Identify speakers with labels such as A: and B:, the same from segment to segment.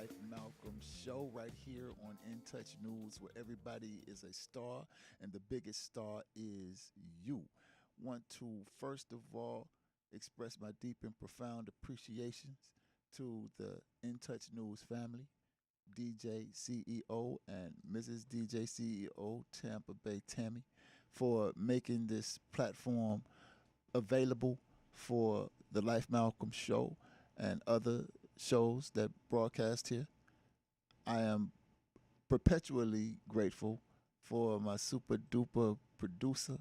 A: Life Malcolm show right here on In Touch News, where everybody is a star and the biggest star is you. Want to first of all express my deep and profound appreciations to the In Touch News family, DJ CEO and Mrs. DJ CEO Tampa Bay Tammy, for making this platform available for the Life Malcolm show and other shows that broadcast here. I am perpetually grateful for my super duper producer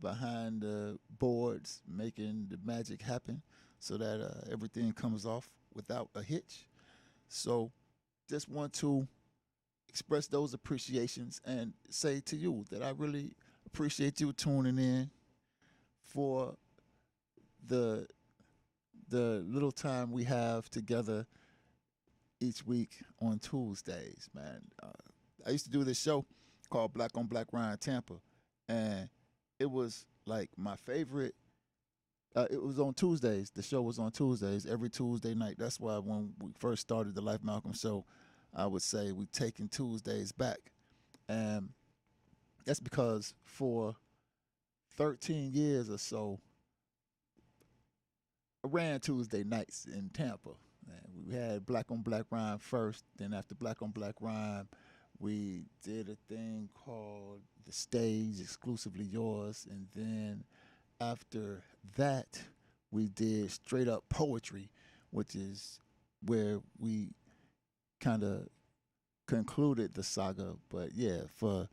A: behind the boards making the magic happen so that everything comes off without a hitch. So just want to express those appreciations and say to you that I really appreciate you tuning in for the the little time we have together each week on Tuesdays, man. I used to do this show called Black on Black Ryan Tampa, and it was like my favorite. It was on Tuesdays. The show was on Tuesdays every Tuesday night. That's why when we first started the Life Malcolm show, I would say we taking Tuesdays back, and that's because for 13 years or so, I ran Tuesday nights in Tampa. And we had Black on Black Rhyme first. Then after Black on Black Rhyme, we did a thing called The Stage, Exclusively Yours. And then after that, we did Straight Up Poetry, which is where we kind of concluded the saga. But yeah, for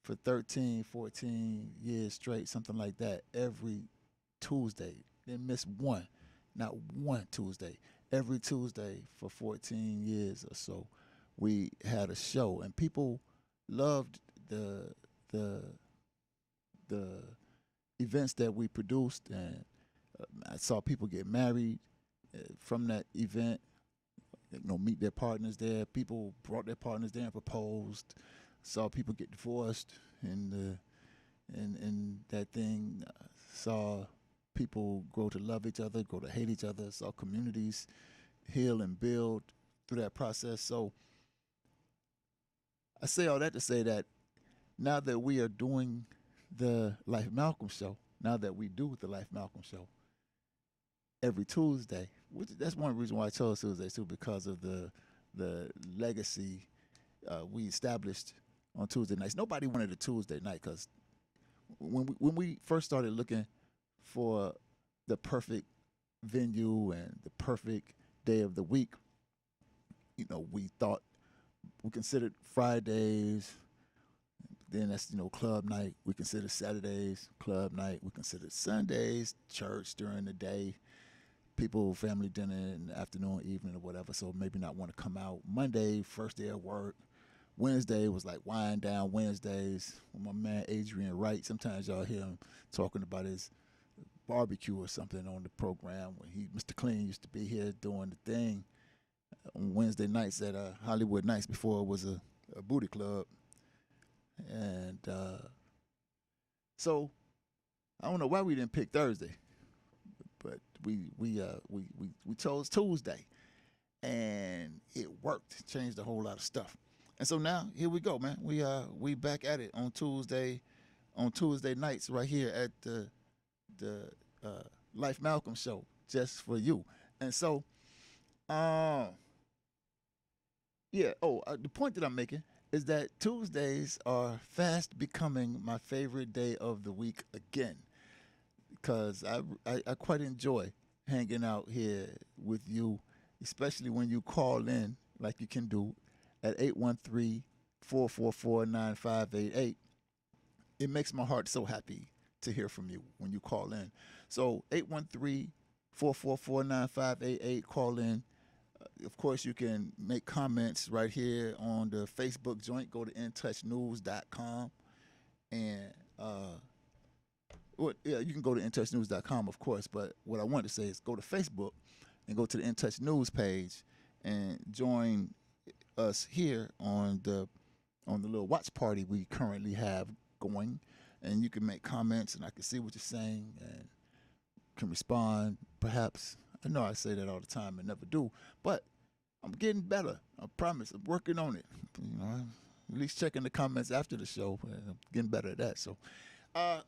A: 13, 14 years straight, something like that, every Tuesday. Didn't miss one, not one Tuesday. Every Tuesday for 14 years or so, we had a show, and people loved the the events that we produced, and I saw people get married from that event. Meet their partners there. People brought their partners there and proposed. Saw people get divorced, and in that thing, saw people grow to love each other, grow to hate each other, saw communities heal and build through that process. So I say all that to say that now that we are doing the Life Malcolm show, now that we do the Life Malcolm show every Tuesday, which that's one reason why I chose Tuesdays too, because of the legacy we established on Tuesday nights. Nobody wanted a Tuesday night because when we first started looking for the perfect venue and the perfect day of the week, we thought we considered Fridays, then that's club night. We considered Saturdays club night. We considered Sundays church during the day, people family dinner in the afternoon, evening, or whatever. So maybe not want to come out. Monday, first day of work. Wednesday was like wind down Wednesdays with my man Adrian Wright. Sometimes y'all hear him talking about his barbecue or something on the program when Mr. Clean used to be here doing the thing on Wednesday nights at Hollywood Nights before it was a booty club. And so I don't know why we didn't pick Thursday, but we chose Tuesday, and it worked. Changed a whole lot of stuff. And so now here we go, man. We back at it on Tuesday nights right here at the Life Malcolm show just for you. And so yeah. The point that I'm making is that Tuesdays are fast becoming my favorite day of the week again, because I quite enjoy hanging out here with you, especially when you call in like you can do at 813-444-9588. It makes my heart so happy to hear from you when you call in. So 813-444-9588, call in. Of course, you can make comments right here on the Facebook joint. Go to intouchnews.com. And, you can go to intouchnews.com, of course. But what I want to say is go to Facebook and go to the In Touch News page and join us here on the little watch party we currently have going. And you can make comments, and I can see what you're saying and can respond, perhaps. I know I say that all the time and never do, but I'm getting better. I promise. I'm working on it. You know, at least checking the comments after the show. I'm getting better at that. So,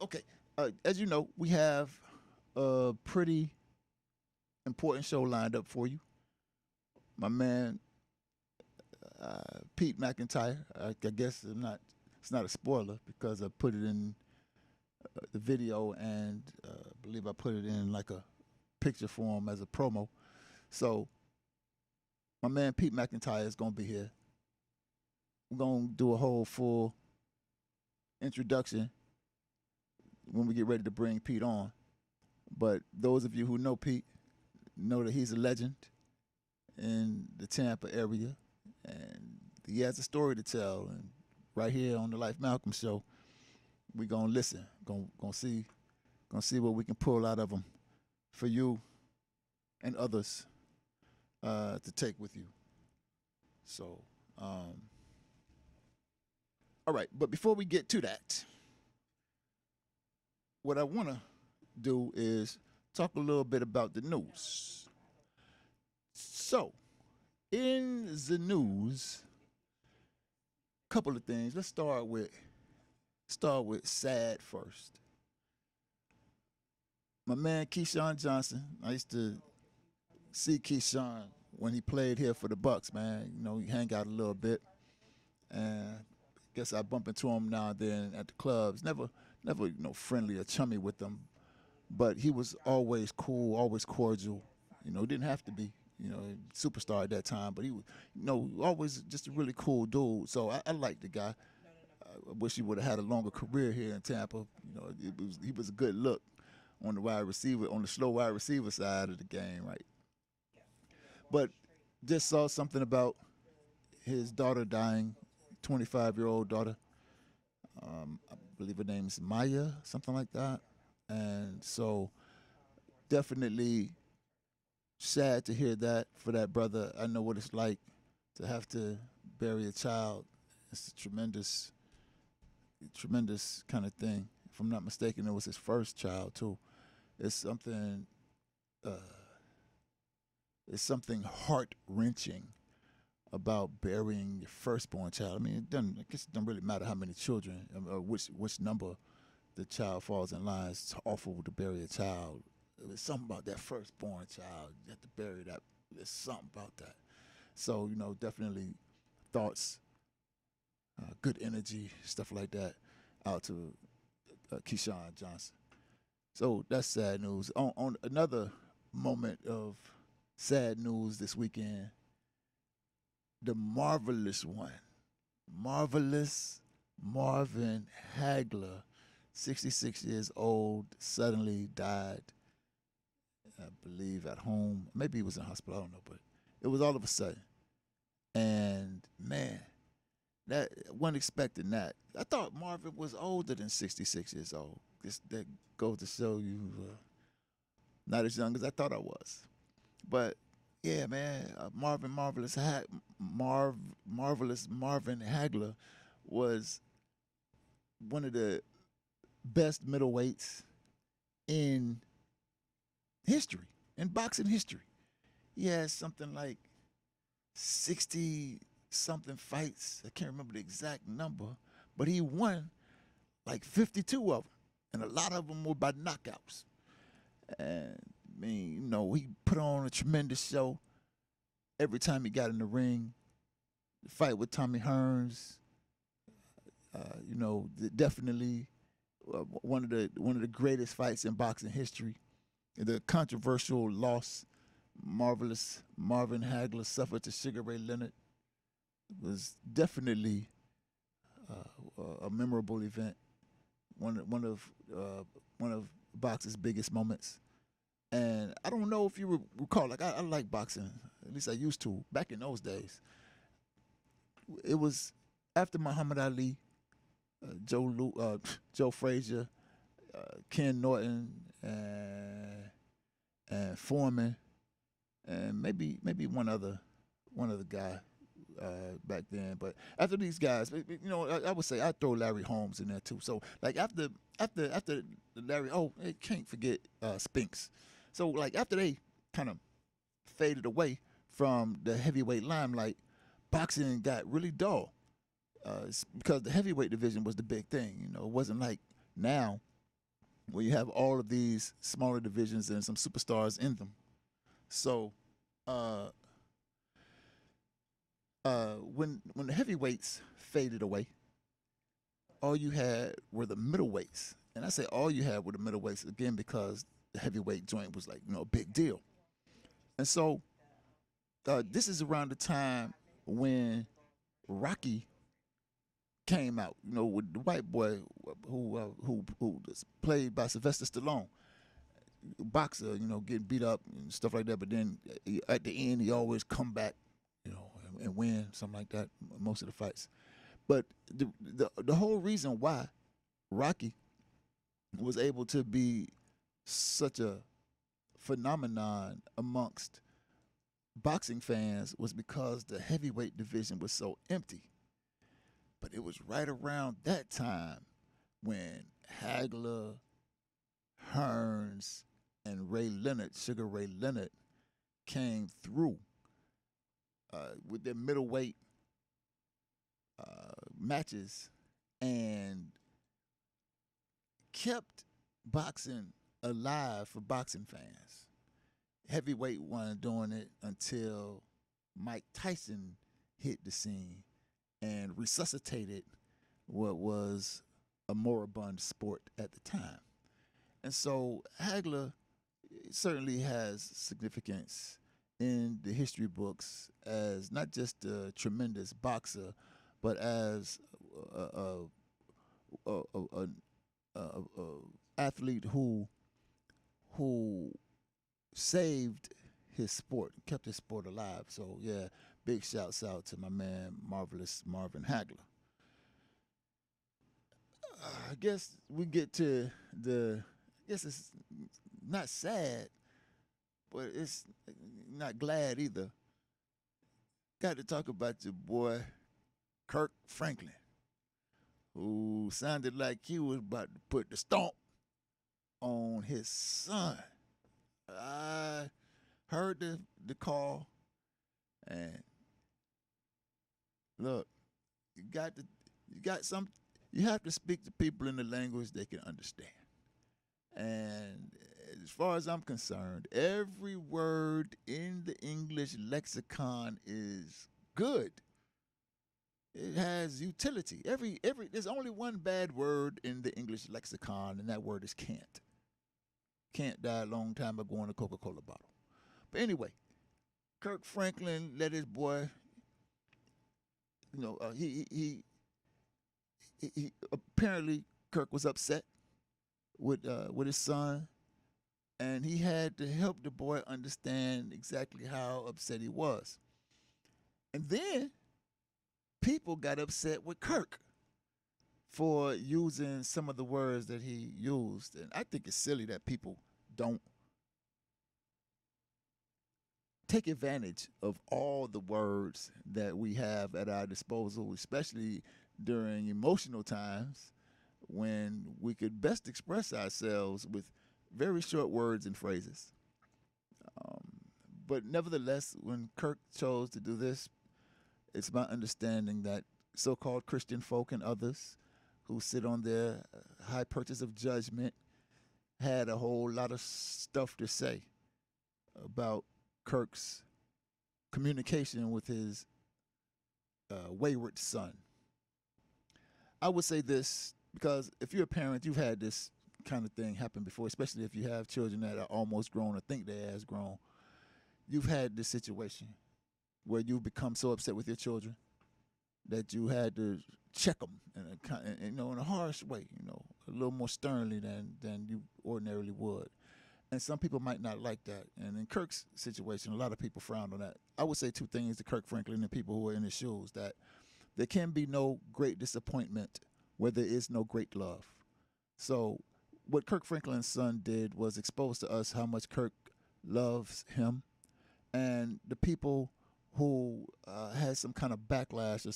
A: okay. As you know, we have a pretty important show lined up for you. My man, Pete McIntyre. I guess it's not a spoiler because I put it in the video, and I believe I put it in like a picture form as a promo. So my man Pete McIntyre is gonna be here. We're gonna do a whole full introduction when we get ready to bring Pete on. But those of you who know Pete know that he's a legend in the Tampa area, and he has a story to tell. And right here on the Life Malcolm show, we're gonna listen, gonna see what we can pull out of him for you and others to take with you. So, all right. But before we get to that, what I want to do is talk a little bit about the news. So, in the news, a couple of things. Let's start with sad first. My man Keyshawn Johnson. I used to see Keyshawn when he played here for the Bucks, man. You know, we hang out a little bit, and I guess I bump into him now and then at the clubs. Never, friendly or chummy with them, but he was always cool, always cordial. You know, didn't have to be, superstar at that time, but he was, always just a really cool dude. So I liked the guy. I wish he would have had a longer career here in Tampa. He was a good look on the slow wide receiver side of the game, right? But just saw something about his daughter dying, 25-year-old daughter. I believe her name is Maya, something like that. And so definitely sad to hear that for that brother. I know what it's like to have to bury a child. It's a tremendous kind of thing. If I'm not mistaken, it was his first child too. It's something heart-wrenching about burying your firstborn child. I mean, I guess it doesn't really matter how many children, or which number the child falls in line. It's awful to bury a child. There's something about that firstborn child. You have to bury that. There's something about that. So, definitely thoughts, good energy, stuff like that, out to Keyshawn Johnson. So that's sad news. On another moment of sad news this weekend, the marvelous Marvin Hagler, 66 years old, suddenly died, I believe, at home. Maybe he was in hospital, I don't know, but it was all of a sudden. And, man, that wasn't expecting that. I thought Marvin was older than 66 years old. That goes to show you not as young as I thought I was. But, yeah, man, Marvelous Marvin Hagler was one of the best middleweights in history, in boxing history. He has something like 60-something fights. I can't remember the exact number, but he won like 52 of them, and a lot of them were by knockouts. And, I mean, he put on a tremendous show every time he got in the ring. The fight with Tommy Hearns, definitely one of the greatest fights in boxing history. The controversial loss marvelous Marvin Hagler suffered to Sugar Ray Leonard was definitely a memorable event. One of boxing's biggest moments. And I don't know if you recall, like I like boxing, at least I used to back in those days. It was after Muhammad Ali, Joe Frazier, Ken Norton, and Foreman, and maybe one other guy back then. But after these guys, I would say I'd throw Larry Holmes in there too. So like after Larry, I can't forget Spinks. So like after they kind of faded away, from the heavyweight limelight, boxing got really dull. It's because the heavyweight division was the big thing. You know, it wasn't like now where you have all of these smaller divisions and some superstars in them. So uh, when the heavyweights faded away, all you had were the middleweights, and I say all you had were the middleweights again because the heavyweight joint was like a big deal. And so this is around the time when Rocky came out, with the white boy who was played by Sylvester Stallone, boxer, getting beat up and stuff like that. But then at the end, he always come back, and win something like that. Most of the fights, but the whole reason why Rocky was able to be such a phenomenon amongst boxing fans was because the heavyweight division was so empty. But it was right around that time when Hagler, Hearns, and Ray Leonard, Sugar Ray Leonard, came through with their middleweight matches and kept boxing alive for boxing fans. Heavyweight wasn't doing it until Mike Tyson hit the scene and resuscitated what was a moribund sport at the time. And so Hagler certainly has significance in the history books as not just a tremendous boxer, but as a athlete who saved his sport, kept his sport alive. So yeah, big shouts out to my man, Marvelous Marvin Hagler. I guess we get to I guess it's not sad, but it's not glad either. Got to talk about your boy, Kirk Franklin, who sounded like he was about to put the stomp on his son. I heard the call, and look, you have to speak to people in the language they can understand. And as far as I'm concerned, every word in the English lexicon is good. It has utility. Every there's only one bad word in the English lexicon, and that word is can't. Can't died a long time ago in a Coca-Cola bottle. But anyway, Kirk Franklin let his boy, he apparently Kirk was upset with his son, and he had to help the boy understand exactly how upset he was. And then people got upset with Kirk for using some of the words that he used. And I think it's silly that people don't take advantage of all the words that we have at our disposal, especially during emotional times when we could best express ourselves with very short words and phrases. Um, but nevertheless, when Kirk chose to do this, it's my understanding that so-called Christian folk and others who sit on their high perches of judgment had a whole lot of stuff to say about Kirk's communication with his wayward son. I would say this because if you're a parent, you've had this kind of thing happen before, especially if you have children that are almost grown or think they're as grown. You've had this situation where you become so upset with your children that you had to check them in a harsh way, a little more sternly than you ordinarily would. And some people might not like that. And in Kirk's situation, a lot of people frowned on that. I would say two things to Kirk Franklin and people who are in his shoes: that there can be no great disappointment where there is no great love. So what Kirk Franklin's son did was expose to us how much Kirk loves him, and the people who had some kind of backlash or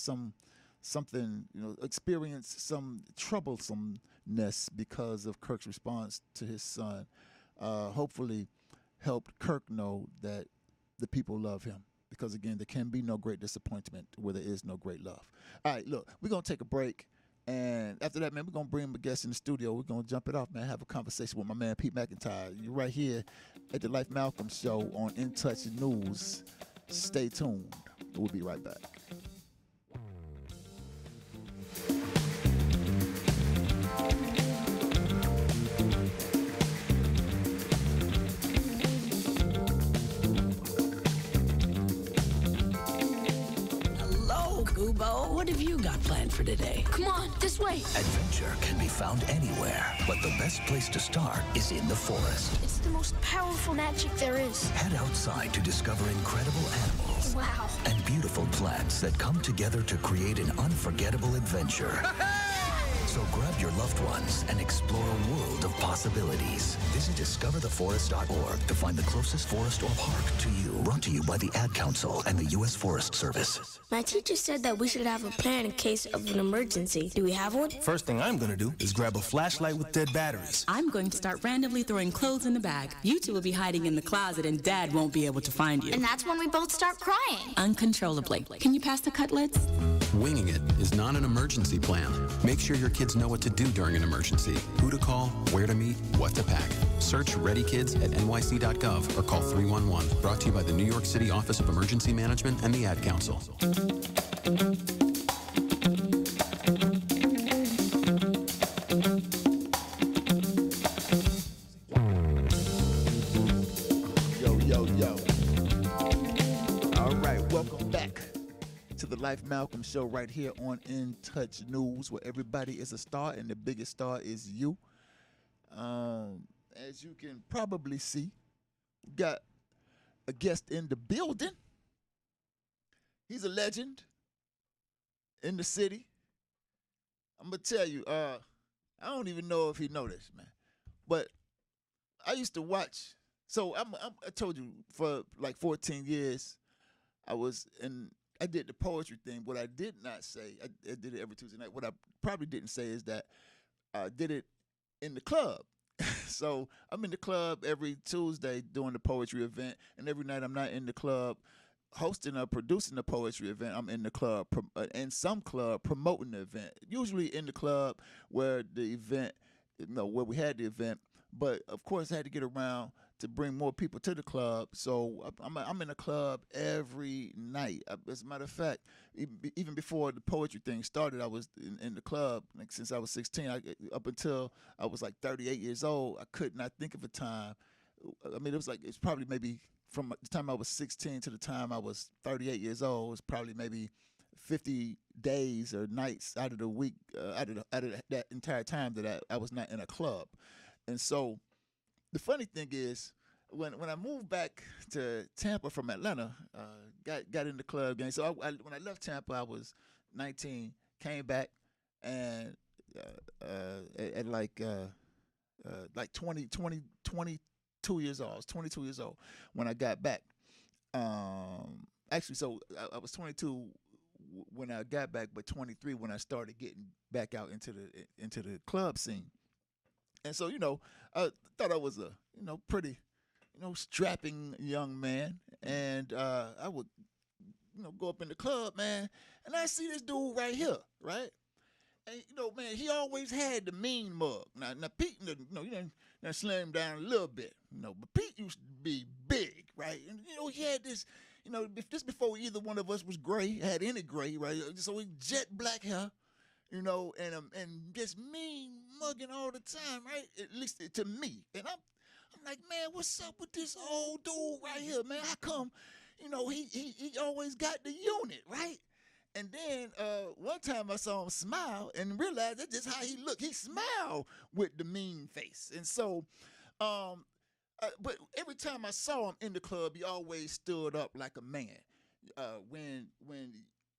A: something, experienced some troublesomeness because of Kirk's response to his son, hopefully helped Kirk know that the people love him. because again, there can be no great disappointment where there is no great love. All right, look, we're gonna take a break, and after that, man, we're gonna bring a guest in the studio. We're gonna jump it off, man. Have a conversation with my man Pete McIntyre. You're right here at the Life Malcolm Show on In Touch News. Stay tuned. We'll be right back.
B: Kubo, what have you got planned for today?
C: Come on, this way.
D: Adventure can be found anywhere, but the best place to start is in the forest.
C: It's the most powerful magic there is.
D: Head outside to discover incredible animals.
C: Wow.
D: And beautiful plants that come together to create an unforgettable adventure. So grab your loved ones and explore a world of possibilities. Visit discovertheforest.org to find the closest forest or park to you. Brought to you by the Ad Council and the U.S. Forest Service.
C: My teacher said that we should have a plan in case of an emergency. Do we have one?
E: First thing I'm gonna do is grab a flashlight with dead batteries.
F: I'm going to start randomly throwing clothes in the bag. You two will be hiding in the closet and Dad won't be able to find you.
G: And that's when we both start crying.
F: Uncontrollably. Can you pass the cutlets?
H: Winging it is not an emergency plan. Make sure your kids know what to do during an emergency, who to call, where to meet, what to pack. Search Ready Kids at nyc.gov or call 311. Brought to you by the New York City Office of Emergency Management and the Ad Council.
A: Yo. All right, welcome back to the Life Malcolm Show right here on In Touch News, where everybody is a star and the biggest star is you. As you can probably see, we got a guest in the building. He's a legend in the city. I'm going to tell you, I don't even know if he noticed, man, but I used to watch. So I told you for like 14 years, I did the poetry thing. What I did not say, I did it every Tuesday night. What I probably didn't say is that I did it in the club. So I'm in the club every Tuesday doing the poetry event, and every night I'm not in the club hosting or producing the poetry event. I'm in the club, in some club, promoting the event. Usually in the club where the event, where we had the event. But of course, I had to get around to bring more people to the club. So I'm in the club every night. As a matter of fact, even before the poetry thing started, I was in the club like since I was 16. Up until I was like 38 years old, I could not think of a time. I mean, it's probably maybe from the time I was 16 to the time I was 38 years old. It was probably maybe 50 days or nights out of the week, out of that entire time that I was not in a club. And so the funny thing is, when I moved back to Tampa from Atlanta, got in the club game. So when I left Tampa, I was 19, came back, and at like 22 years old. I was 22 years old when I got back. Actually, so I was 22 when I got back, but 23 when I started getting back out into the club scene. And so, I thought I was a, pretty, strapping young man. And I would, go up in the club, man, and I see this dude right here, right? And, man, he always had the mean mug. Now Pete, you done slimmed down a little bit, but Pete used to be big, right? And, he had this, just before either one of us was gray, had any gray, right? So he jet black hair. And just mean mugging all the time, right? At least to me. And I'm like, man, what's up with this old dude right here, man? How come, he always got the unit, right? And then one time I saw him smile and realized that's just how he looked. He smiled with the mean face. And so, but every time I saw him in the club, he always stood up like a man.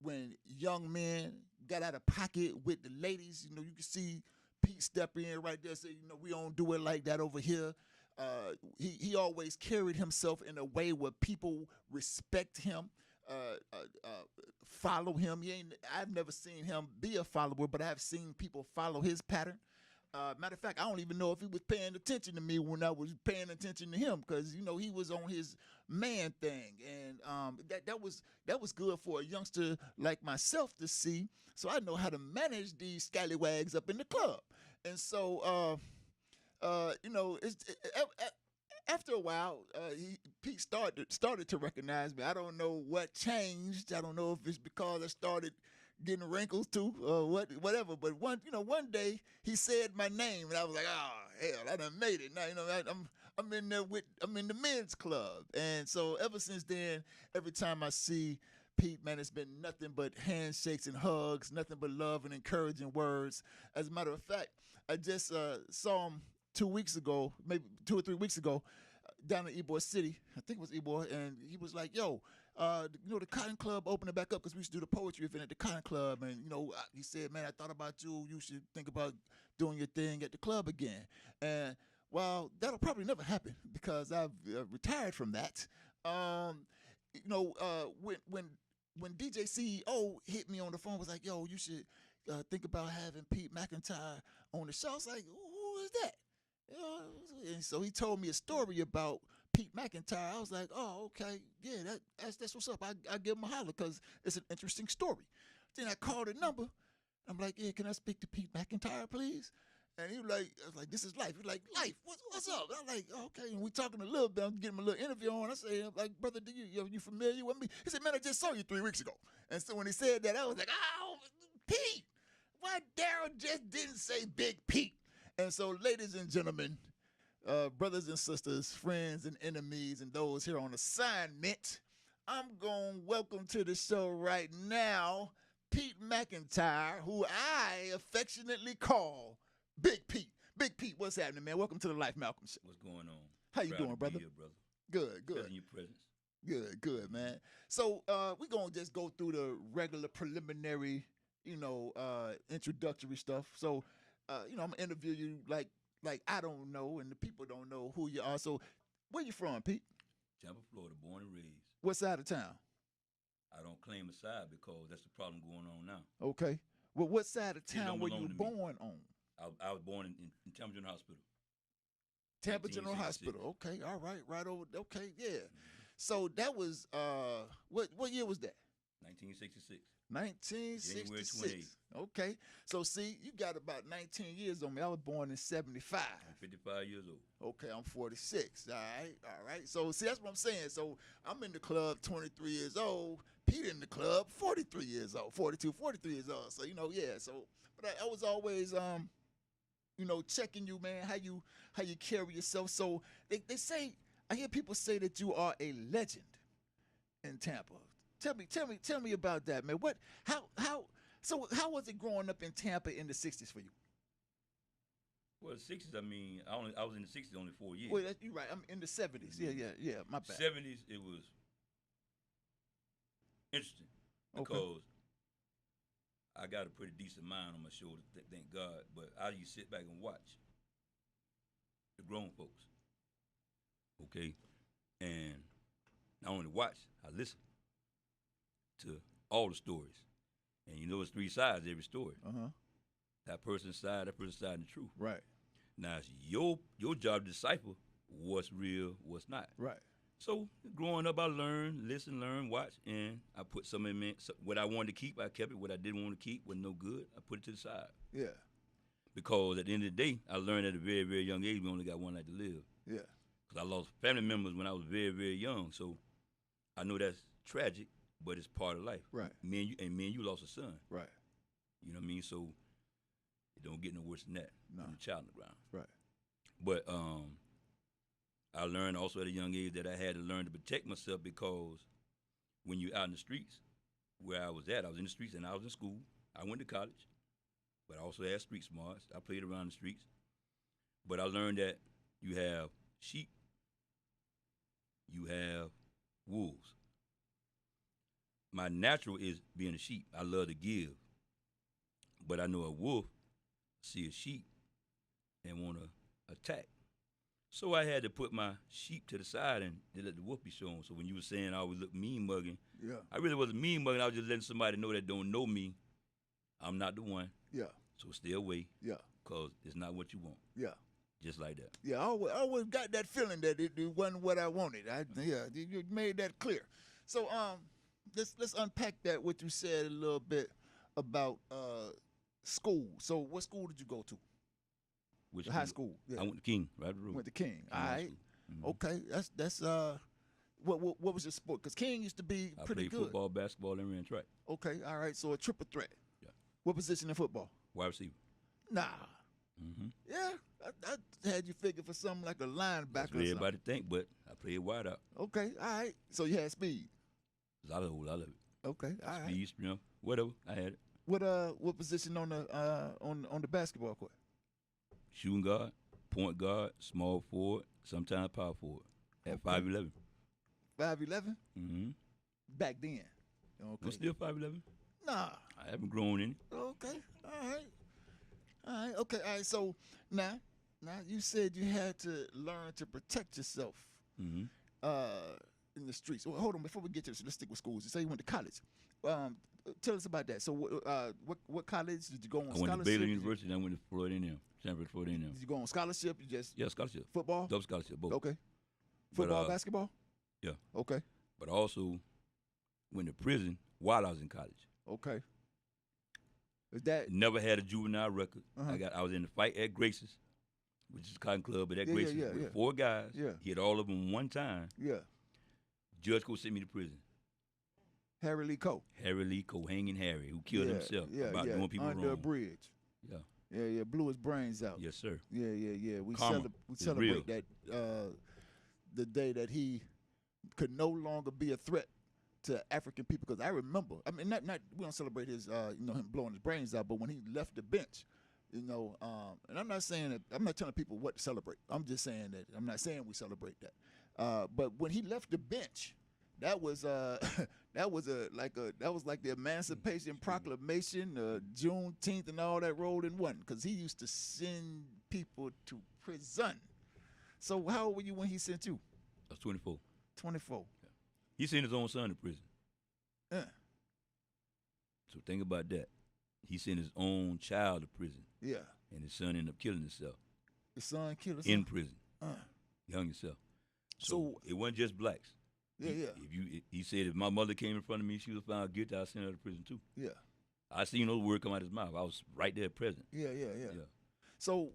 A: When young men got out of pocket with the ladies, you can see Pete step in right there, say, we don't do it like that over here. He always carried himself in a way where people respect him, follow him. I've never seen him be a follower, but I've seen people follow his pattern. Matter of fact, I don't even know if he was paying attention to me when I was paying attention to him, because he was on his man thing, and that was good for a youngster like myself to see, so I know how to manage these scallywags up in the club. And so after a while, Pete started to recognize me. I don't know what changed. I don't know if it's because I started getting wrinkles too, or whatever. But one day he said my name, and I was like, oh hell, I done made it. Now I'm in there I'm in the men's club, and so ever since then, every time I see Pete, man, it's been nothing but handshakes and hugs, nothing but love and encouraging words. As a matter of fact, I just saw him 2 weeks ago, maybe 2 or 3 weeks ago, down in Ybor City. I think it was Ybor, and he was like, yo, the Cotton Club opening back up, because we used to do the poetry event at the Cotton Club, and he said, man, I thought about you. You should think about doing your thing at the club again. And while that'll probably never happen because I've retired from that, when DJ CEO hit me on the phone, was like, yo, you should think about having Pete McIntyre on the show. I was like, who is that? And so he told me a story about Pete McIntyre. I was like, oh, okay, yeah, that's what's up. I give him a holler because it's an interesting story. Then I called the number. I'm like, yeah, can I speak to Pete McIntyre, please? And he was like, I was like, this is Life. He was like, Life, what's up? I'm like, okay. And we talking a little bit. I'm getting him a little interview on. I say, like, brother, you familiar with me? He said, man, I just saw you 3 weeks ago. And so when he said that, I was like, oh, Pete, why Daryl just didn't say Big Pete? And so, ladies and gentlemen, brothers and sisters, friends and enemies, and those here on assignment, I'm going to welcome to the show right now Pete McIntyre, who I affectionately call Big Pete. Big Pete, what's happening, man? Welcome to the Life Malcolm Show.
I: What's going on?
A: How you doing, brother?
I: Here, brother?
A: Good.
I: In your presence.
A: Good, man. So we're going to just go through the regular preliminary, introductory stuff. So, I'm going to interview you like I don't know, and the people don't know who you are. So where you from, Pete?
I: Tampa, Florida, born and raised.
A: What side of town?
I: I don't claim a side because that's the problem going on now.
A: Okay. Well, what side of town were you born on?
I: I was born in Tampa General Hospital.
A: Tampa General Hospital. Okay, all right, right over. Okay, yeah. Mm-hmm. So that was what year was that?
I: 1966.
A: 1966. Okay. So see, you got about 19 years on me. I was born in 75.
I: I'm 55 years old.
A: Okay, I'm 46. All right. So see, that's what I'm saying. So I'm in the club 23 years old. Pete in the club 43 years old, 42, 43 years old. So yeah. So but I was always checking you, man, how you carry yourself. So they say, I hear people say that you are a legend in Tampa. Tell me about that, man. How was it growing up in Tampa in the 60s for you?
I: Well, the 60s, I was in the 60s only 4 years.
A: Well, you're right. I'm in the 70s. Yeah, my bad.
I: 70s, it was interesting because I got a pretty decent mind on my shoulder, thank God. But I used to sit back and watch the grown folks, okay? And not only watch, I listen to all the stories. And it's 3 sides to every story. Uh-huh. That person's side, and the truth.
A: Right.
I: Now, it's your job to decipher what's real, what's not.
A: Right.
I: So, growing up, I learned, listen, learn, watch, and I put some in me. So what I wanted to keep, I kept it. What I didn't want to keep, wasn't no good, I put it to the side.
A: Yeah.
I: Because at the end of the day, I learned at a very, very young age we only got one life to live.
A: Yeah.
I: Because I lost family members when I was very, very young. So, I know that's tragic, but it's part of life.
A: Right.
I: Me and you lost a son.
A: Right.
I: You know what I mean? So it don't get no worse than that.
A: No.
I: Than a child on the ground.
A: Right.
I: But I learned also at a young age that I had to learn to protect myself because when you're out in the streets, where I was in the streets and I was in school. I went to college, but I also had street smarts. I played around the streets. But I learned that you have sheep, you have wolves. My natural is being a sheep. I love to give. But I know a wolf see a sheep and want to attack. So I had to put my sheep to the side and let the wolf be shown. So when you were saying I always look mean mugging,
A: yeah,
I: I really wasn't mean mugging. I was just letting somebody know that don't know me, I'm not the one.
A: Yeah.
I: So stay away.
A: Yeah.
I: because it's not what you want.
A: Yeah.
I: Just like that.
A: Yeah, I always got that feeling that it wasn't what I wanted. You made that clear. So let's unpack that what you said a little bit about school. So what school did you go to?
I: Which
A: high school? Yeah.
I: I went to King, right?
A: Went to King. All right.
I: Mm-hmm.
A: Okay. That's what was your sport? Because King used to be pretty good.
I: I played football, basketball, and ran track.
A: Okay. All right. So a triple threat.
I: Yeah.
A: What position in football?
I: Wide receiver.
A: Nah.
I: Mm-hmm.
A: Yeah, I had you figure for something like a linebacker.
I: That's what everybody think, but I played wide out.
A: Okay, all right. So you had speed.
I: I love it.
A: Okay, all right.
I: Speed, strength, whatever. I had it.
A: What position on the basketball court?
I: Shooting guard, point guard, small forward, sometimes power forward. At 5'11".
A: 5'11"?
I: Mm-hmm.
A: Back then. Okay.
I: I'm still 5'11".
A: Nah.
I: I haven't grown any.
A: Okay. All right. Okay. All right. So now you said you had to learn to protect yourself
I: Mm-hmm.
A: In the streets. Well, hold on. Before we get to this, let's stick with schools. You say you went to college. Tell us about that. So what college did you go on?
I: I went to Baylor University. And I went to Florida A&M. Stanford, Florida A&M.
A: Did you go on scholarship? You just
I: scholarship.
A: Football?
I: Double scholarship, both.
A: Okay. Football, basketball?
I: Yeah.
A: Okay.
I: But I also went to prison while I was in college.
A: Okay. Is that
I: Never had a juvenile record.
A: Uh-huh.
I: I was in the fight at Grace's, which is a cotton club, but at Grace's with 4 guys.
A: Yeah.
I: Hit all of them one time.
A: Yeah.
I: Judge go send me to prison.
A: Harry Lee Coe.
I: Harry Lee Coe, Hanging Harry, who killed himself about doing people
A: under
I: wrong.
A: a bridge.
I: Yeah.
A: Yeah, blew his brains out.
I: Yes, sir.
A: Yeah. We
I: Karma
A: celebrate
I: is
A: that the day that he could no longer be a threat to African people. Because I remember, I mean, not we don't celebrate his him blowing his brains out, but when he left the bench, and I'm not saying that, I'm not telling people what to celebrate. I'm just saying that I'm not saying we celebrate that. But when he left the bench, that was like the Emancipation Proclamation, Juneteenth, and all that rolled in one. Because he used to send people to prison. So how old were you when he sent you?
I: I was 24.
A: 24.
I: Yeah. He sent his own son to prison.
A: Yeah.
I: So think about that. He sent his own child to prison.
A: Yeah.
I: And his son ended up killing himself.
A: His son killed himself?
I: In prison. He hung himself. So it wasn't just blacks.
A: Yeah.
I: He said if my mother came in front of me, she was found guilty, I'd send her to prison too.
A: Yeah.
I: I seen those words come out of his mouth. I was right there present.
A: Yeah. So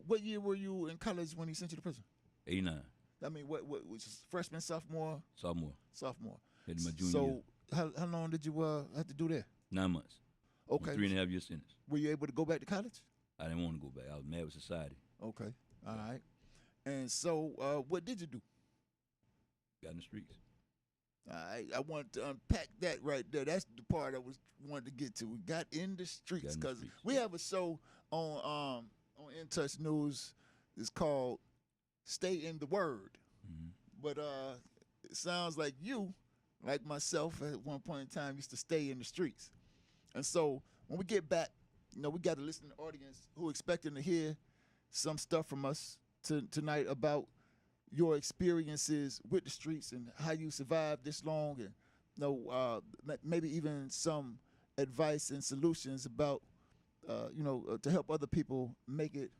A: what year were you in college when he sent you to prison?
I: 89.
A: I mean, what was freshman, sophomore?
I: Sophomore. Into my junior
A: so
I: year.
A: how long did you have to do there?
I: 9 months.
A: Okay.
I: 3.5 year sentence.
A: Were you able to go back to college?
I: I didn't want to go back. I was mad with society.
A: Okay. All right. And so what did you do?
I: Got in the streets.
A: All right. I wanted to unpack that right there. That's the part I wanted to get to. We got in the streets because we have a show on In Touch News. It's called Stay in the Word.
I: Mm-hmm.
A: But it sounds like you, like myself, at one point in time used to stay in the streets. And so when we get back, we got a listening audience who expecting to hear some stuff from us tonight about your experiences with the streets and how you survived this long, and maybe even some advice and solutions about to help other people make it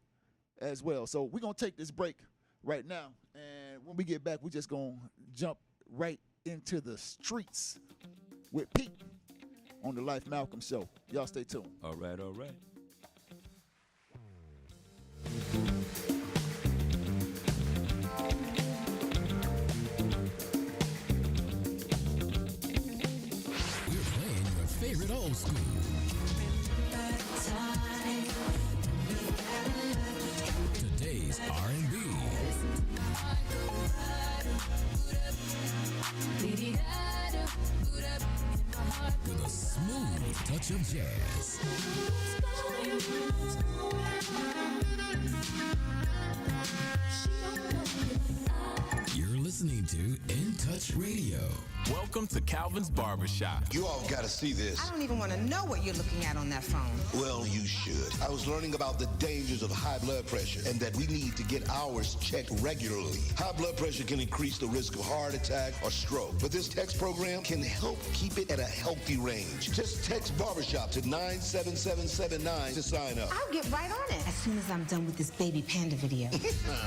A: as well. So we're gonna take this break right now, and when we get back, we're just gonna jump right into the streets with Pete on the Life Malcolm Show. Y'all stay tuned.
I: All right.
D: Favorite old school. Today's R&B. With a smooth touch of jazz. You're listening
J: listening to In Touch Radio.
E: Welcome to Calvin's Barbershop.
K: You all got to see this.
L: I don't even want to know what you're looking at on that phone.
K: Well, you should. I was learning about the dangers of high blood pressure and that we need to get ours checked regularly. High blood pressure can increase the risk of heart attack or stroke, but this text program can help keep it at a healthy range. Just text Barbershop to 97779 to sign up.
L: I'll get right on it as soon as I'm done with this baby panda video.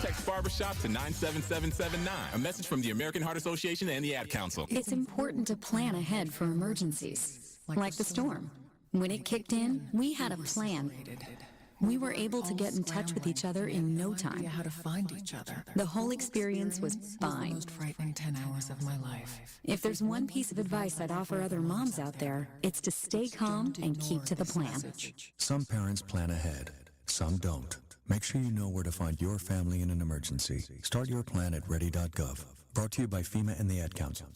E: Text Barbershop to 97779. A message from the American Heart Association and the Ad Council.
M: It's important to plan ahead for emergencies, like the storm. When it kicked in, we had a plan. We were able to get in touch with each other in no time.
N: How to find each other.
M: The whole experience was fine.
N: The most frightening 10 hours of my life.
M: If there's one piece of advice I'd offer other moms out there, it's to stay calm and keep to the plan.
D: Some parents plan ahead, some don't. Make sure you know where to find your family in an emergency. Start your plan at ready.gov. Brought to you by FEMA and the Ad Council.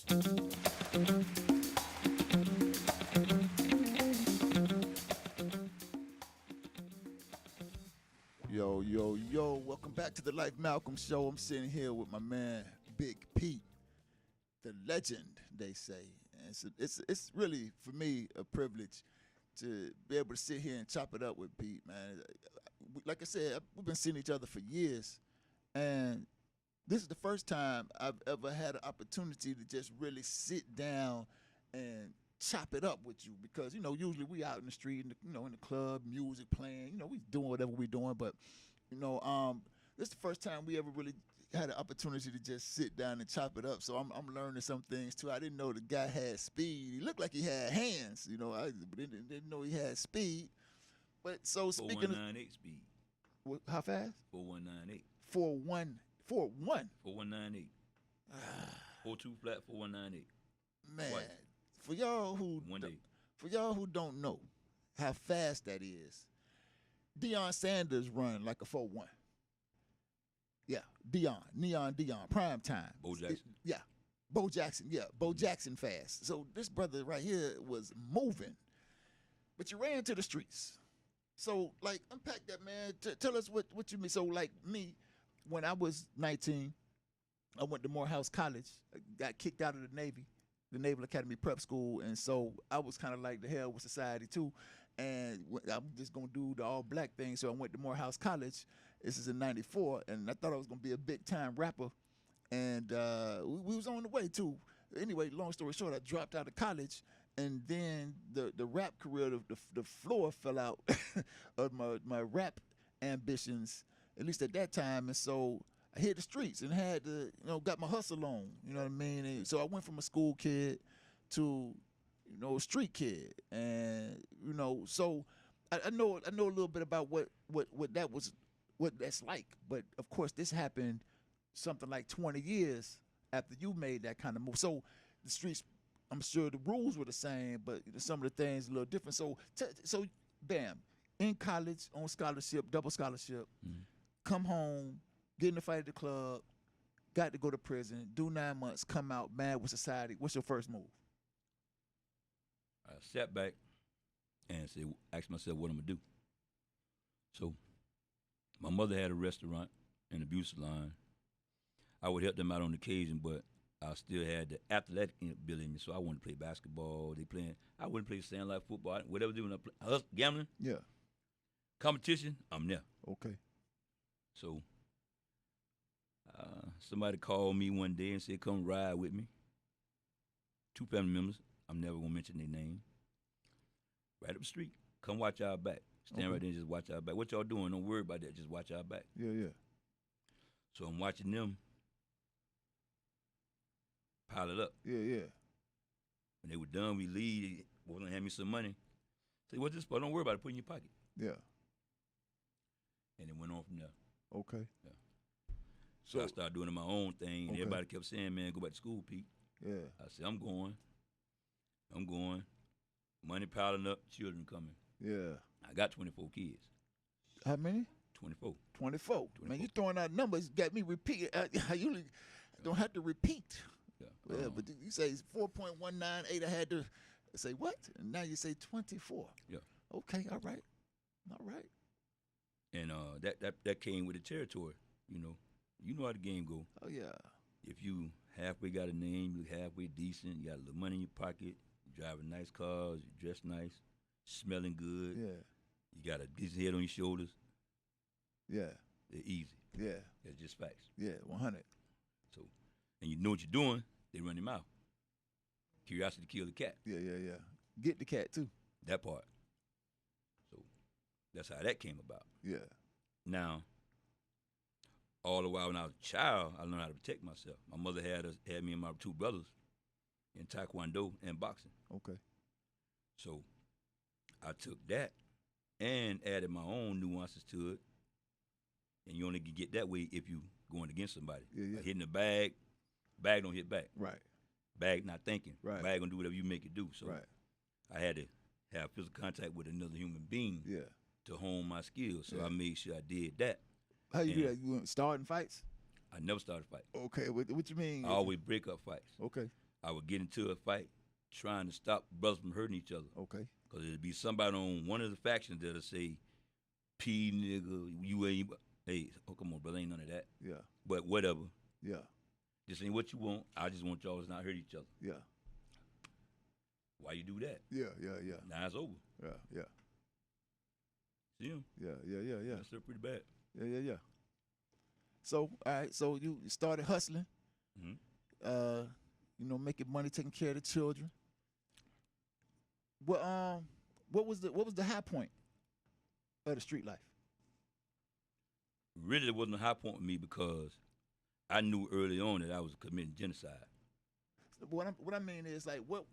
A: Yo, yo, yo, welcome back to the Life Malcolm Show. I'm sitting here with my man, Big Pete, the legend, they say. And it's really, for me, a privilege to be able to sit here and chop it up with Pete, man. Like I said, we've been seeing each other for years, and this is the first time I've ever had an opportunity to just really sit down and chop it up with you because, you know, usually we out in the street, in the club, music playing, we doing whatever we doing. But, this is the first time we ever really had an opportunity to just sit down and chop it up. So I'm learning some things, too. I didn't know the guy had speed. He looked like he had hands, I didn't know he had speed. But so speaking of
I: 4198 speed.
A: How fast?
I: 4198.
A: 41.
I: 4198. 42 flat 4198.
A: Man,
I: Twice.
A: for y'all who don't know how fast that is, Deion Sanders run like a 4-1. Yeah, Neon Deion, prime time.
I: Bo Jackson.
A: Bo Jackson. Yeah, Bo Jackson fast. So this brother right here was moving, but you ran to the streets. So, like, unpack that, man. Tell us what you mean. So, like me, when I was 19, I went to Morehouse College. I got kicked out of the Navy, the Naval Academy Prep School, and so I was kind of like the hell with society, too. And I'm just going to do the all-black thing, so I went to Morehouse College. This is in 94, and I thought I was going to be a big-time rapper, and we was on the way, too. Anyway, long story short, I dropped out of college, and then the rap career, the floor fell out of my rap ambitions, at least at that time. And so I hit the streets and had to, got my hustle on, you know what I mean? And so I went from a school kid to, a street kid. And, so I know a little bit about what that's like. But of course this happened something like 20 years after you made that kind of move. So the streets, I'm sure the rules were the same, but some of the things a little different. So bam, in college, on scholarship, double scholarship, come home, get in a fight at the club, got to go to prison, do 9 months, come out, mad with society. What's your first move?
I: I sat back and asked myself what I'm going to do. So my mother had a restaurant and a beauty salon. I would help them out on occasion, but I still had the athletic ability in me, so I wanted to play basketball. I wouldn't play sandlot football, whatever they want to play. Gambling,
A: yeah.
I: Competition, I'm there.
A: Okay.
I: So somebody called me one day and said, "Come ride with me." 2 family members. I'm never gonna mention their name. Right up the street. Come watch our back. Stand right there and just watch our back. What y'all doing? Don't worry about that. Just watch our back.
A: Yeah.
I: So I'm watching them pile it up.
A: Yeah.
I: When they were done, we leave. They were gonna hand me some money. Say, "What's this for? Don't worry about it. Put it in your pocket."
A: Yeah.
I: And it went on from there.
A: Okay.
I: Yeah. So I started doing my own thing. And
A: Okay.
I: everybody kept saying, "Man, go back to school, Pete."
A: Yeah.
I: I said, I'm going. Money piling up, children coming.
A: Yeah.
I: I got 24 kids.
A: How many?
I: 24.
A: 24. Man, you throwing out numbers got me repeat. I usually don't have to repeat. Yeah, but you say 4.198. I had to say what? And now you say 24.
I: Yeah.
A: Okay, all right.
I: And that came with the territory, You know how the game go.
A: Oh, yeah.
I: if you halfway got a name, you halfway decent, you got a little money in your pocket, you driving nice cars, you dress nice, smelling good.
A: Yeah.
I: You got a decent head on your shoulders.
A: Yeah.
I: They're easy.
A: Yeah.
I: That's just facts.
A: Yeah, 100.
I: So, and you know what you're doing, they run your mouth. Curiosity killed the cat.
A: Yeah. Get the cat, too.
I: That part. So, that's how that came about.
A: Yeah.
I: Now, all the while when I was a child, I learned how to protect myself. My mother had me and my two brothers in Taekwondo and boxing.
A: Okay.
I: So, I took that and added my own nuances to it. And you only can get that way if you going against somebody.
A: Yeah.
I: Like hitting the bag don't hit back.
A: Right.
I: Bag not thinking.
A: Right.
I: Bag gonna do whatever you make it do. So
A: right.
I: I had to have physical contact with another human being to hone my skills. So I made sure I did that.
A: How you do that? You went starting fights?
I: I never started a fight.
A: Okay, what you mean?
I: I always break up fights.
A: Okay.
I: I would get into a fight trying to stop brothers from hurting each other.
A: Okay.
I: Because it'd be somebody on one of the factions that'll say, P nigga, you ain't, hey, oh, come on, brother, ain't none of that.
A: Yeah.
I: But whatever.
A: Yeah.
I: This ain't what you want. I just want y'all to not hurt each other.
A: Yeah.
I: Why you do that?
A: Yeah.
I: Now it's over.
A: Yeah.
I: See him?
A: Yeah.
I: That's still pretty bad.
A: Yeah. So, all right, so you started hustling, making money, taking care of the children. Well, what was the high point of the street life?
I: Really, it wasn't a high point with me because I knew early on that I was committing genocide.
A: What I mean is, like, what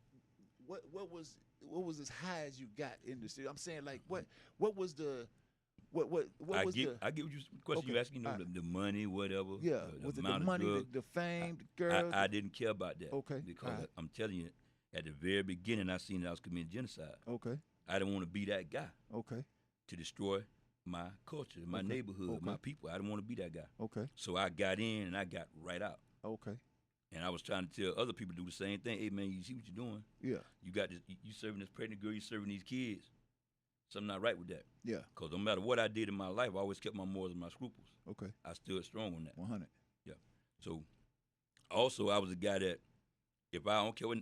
A: was as high as you got in the street? I'm saying, like, what was the I get what you question you asking. The money, whatever. Yeah,
I: the
A: was it
I: amount
A: the money,
I: of drugs.
A: the fame, the girls?
I: I didn't care about that.
A: Okay,
I: because I'm telling you, at the very beginning, I seen that I was committing genocide.
A: Okay,
I: I didn't want to be that guy.
A: Okay,
I: to destroy my culture, my neighborhood, my people. I didn't want to be that guy.
A: Okay,
I: so I got in and I got right out.
A: Okay,
I: and I was trying to tell other people to do the same thing. Hey man, you see what you're doing?
A: Yeah,
I: you got this. You serving this pregnant girl. You serving these kids. Something not right with that.
A: Yeah.
I: Because no matter what I did in my life, I always kept my morals and my scruples.
A: Okay.
I: I stood strong on that.
A: 100.
I: Yeah. So, also, I was a guy that if I don't care what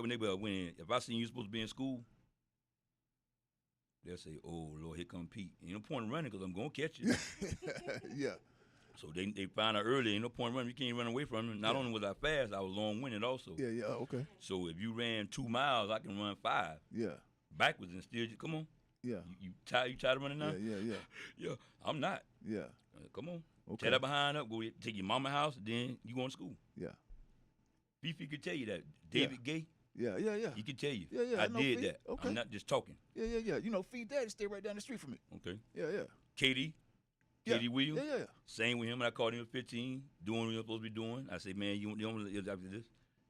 I: neighborhood I went in, if I seen you supposed to be in school, they'll say, "Oh Lord, here come Pete." Ain't no point in running because I'm gonna catch you.
A: Yeah.
I: So they find out early. Ain't no point in running. You can't run away from him. Not only was I fast, I was long-winded also.
A: Yeah. Okay.
I: So if you ran 2 miles, I can run 5.
A: Yeah.
I: Backwards and still, come on.
A: Yeah.
I: You tired of running now?
A: Yeah.
I: Yeah, I'm not.
A: Yeah.
I: Come on.
A: Okay.
I: Tear that behind up, go take your mama house, then you go to school.
A: Yeah.
I: Fifi could tell you that. David Gay.
A: Yeah.
I: He could tell you.
A: Yeah.
I: I did that. Okay. I'm not just talking.
A: Yeah. You know, Fee Daddy stay right down the street from me.
I: Okay.
A: Yeah.
I: Katie Williams.
A: Yeah.
I: Same with him. When I called him at 15, doing what you're supposed to be doing. I said, man, you don't live after this.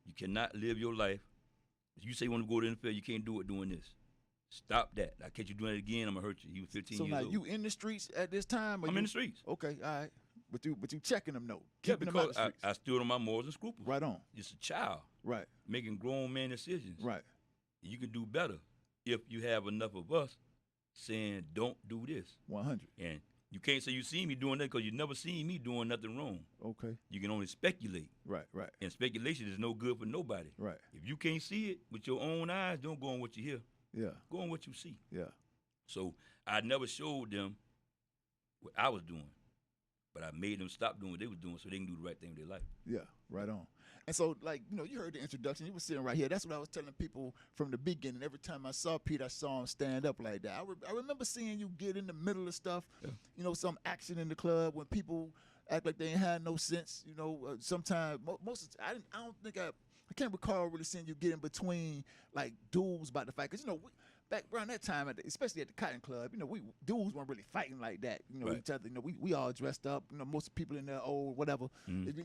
I: You cannot live your life. If you say you want to go to the NFL, you can't do it doing this. Stop that. I catch you doing it again, I'm gonna hurt you. He was 15 years old.
A: So now you in the streets at this time?
I: I'm in the streets.
A: Okay, all right. But you checking them though.
I: Yeah,
A: Keeping them out the streets.
I: I stood on my morals and scruples.
A: Right on.
I: Just a child.
A: Right.
I: Making grown man decisions.
A: Right.
I: You can do better if you have enough of us saying don't do this.
A: 100.
I: And you can't say you see me doing that because you never seen me doing nothing wrong.
A: Okay.
I: You can only speculate.
A: Right.
I: And speculation is no good for nobody.
A: Right.
I: If you can't see it with your own eyes, don't go on what you hear.
A: Yeah.
I: Go on what you see.
A: Yeah.
I: So I never showed them what I was doing, but I made them stop doing what they was doing so they can do the right thing with their life.
A: Yeah, right on. And so, like, you heard the introduction. You were sitting right here. That's what I was telling people from the beginning. Every time I saw Pete, I saw him stand up like that. I remember seeing you get in the middle of stuff, some action in the club when people act like they ain't had no sense. Sometimes, most of the time, I don't think I can't recall really seeing you get in between, like, dudes about the fight. Because, back around that time, especially at the Cotton Club, we dudes weren't really fighting like that.
I: Right.
A: Each other. We all dressed up. Most of the people in there old, whatever.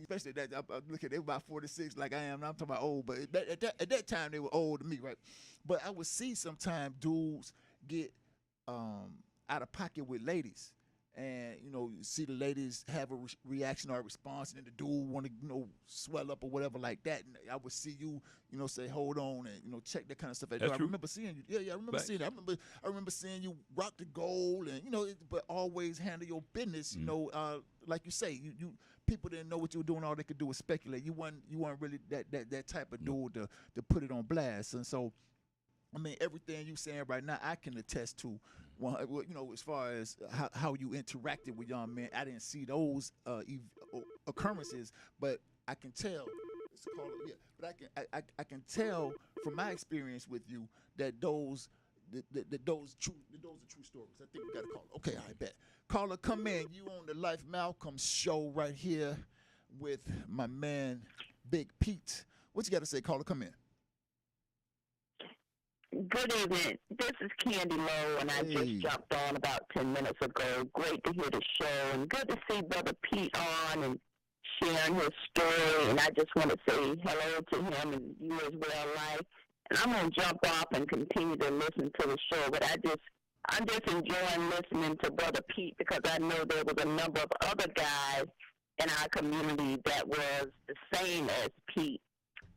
A: Especially that. I look at they were about 46, like I am. I'm talking about old, but at that time they were old to me, right? But I would see sometimes dudes get out of pocket with ladies. And, you see the ladies have a reaction or a response, and then the dude want to, swell up or whatever like that. And I would see you, say, hold on, and, check that kind of stuff. I remember seeing you. Yeah, I remember seeing that. I remember seeing you rock the gold and, but always handle your business, like you say, you people didn't know what you were doing. All they could do was speculate. You weren't really that type of dude to put it on blast. And so, I mean, everything you saying right now, I can attest to. Well, you know, as far as how you interacted with young men, I didn't see those occurrences, but I can tell. But I can tell from my experience with you that those are true stories. I think we got to call. Okay, I bet. Caller, come in. You on the Life Malcolm show right here with my man Big Pete. What you got to say, caller? Come in.
O: Good evening. This is Candy Lowe, and I just jumped on about 10 minutes ago. Great to hear the show, and good to see Brother Pete on and sharing his story. And I just want to say hello to him and you as well, Life. And I'm going to jump off and continue to listen to the show, but I'm just enjoying listening to Brother Pete because I know there was a number of other guys in our community that was the same as Pete.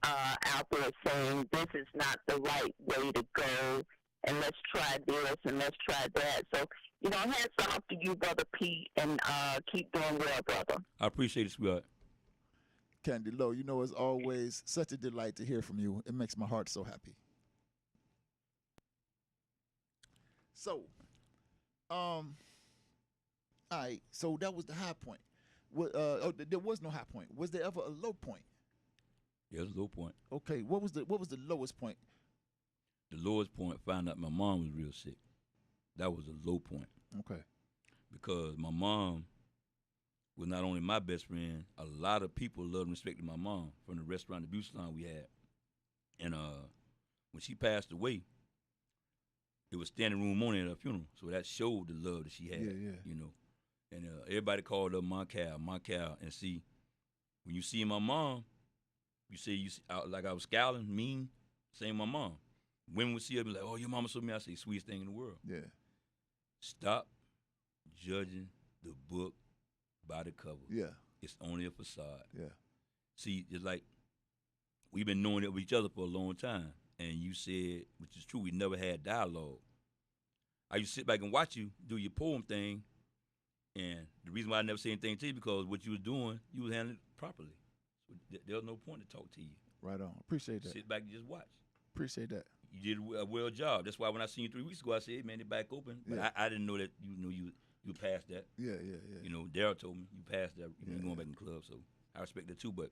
O: Out there saying this is not the right way to go, and let's try this and let's try that. So, you know, hats off to you, Brother Pete, and keep doing well, brother.
I: I appreciate it, sweetheart.
A: Candy Lowe, you know, it's always such a delight to hear from you. It makes my heart so happy. So, all right, so that was the high point. There was no high point. Was there ever a low point?
I: Yeah, it was a low point.
A: Okay, what was the lowest point?
I: The lowest point, found out my mom was real sick. That was a low point.
A: Okay.
I: Because my mom was not only my best friend, a lot of people loved and respected my mom from the restaurant, the beauty salon we had. And when she passed away, it was standing room only at her funeral. So that showed the love that she had, you know. And everybody called her Mom Cal. And see, when you see my mom, you see, like I was scowling, mean, saying my mom. Women would see her be like, oh, your mama saw me. I say, sweetest thing in the world.
A: Yeah.
I: Stop judging the book by the cover.
A: Yeah.
I: It's only a facade.
A: Yeah.
I: See, it's like we've been knowing it with each other for a long time. And you said, which is true, we never had dialogue. I used to sit back and watch you do your poem thing. And the reason why I never said anything to you because what you was doing, you was handling it properly. There was no point to talk to you.
A: Right on. Appreciate that.
I: Sit back and just watch.
A: Appreciate that.
I: You did a well job. That's why when I seen you 3 weeks ago, I said, hey, man, they're back open. But I didn't know that you passed that.
A: Yeah.
I: You know, Daryl told me you passed that. You're going back in the club, so I respect that too. But